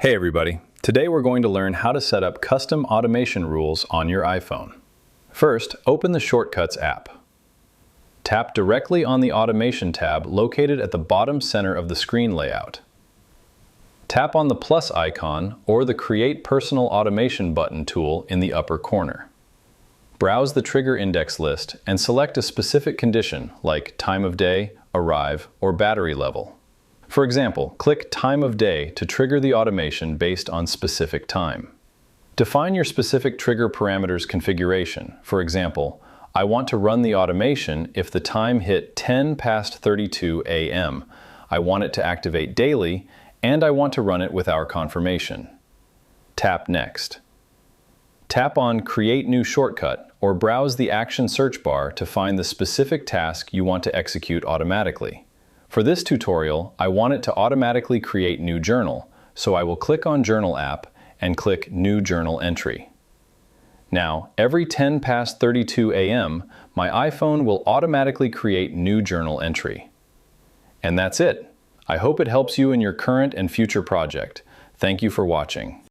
Hey everybody, today we're going to learn how to set up custom automation rules on your iPhone. First, open the Shortcuts app. Tap directly on the Automation tab located at the bottom center of the screen layout. Tap on the plus icon or the Create Personal Automation button tool in the upper corner. Browse the trigger index list and select a specific condition like time of day, arrive, or battery level. For example, click Time of Day to trigger the automation based on specific time. Define your specific trigger parameters configuration. For example, I want to run the automation if the time hit 10:32 a.m. I want it to activate daily, and I want to run it with our confirmation. Tap Next. Tap on Create New Shortcut or browse the Action search bar to find the specific task you want to execute automatically. For this tutorial, I want it to automatically create new journal, so I will click on Journal app and click New Journal Entry. Now, every 10:32 a.m., my iPhone will automatically create new journal entry. And that's it. I hope it helps you in your current and future project. Thank you for watching.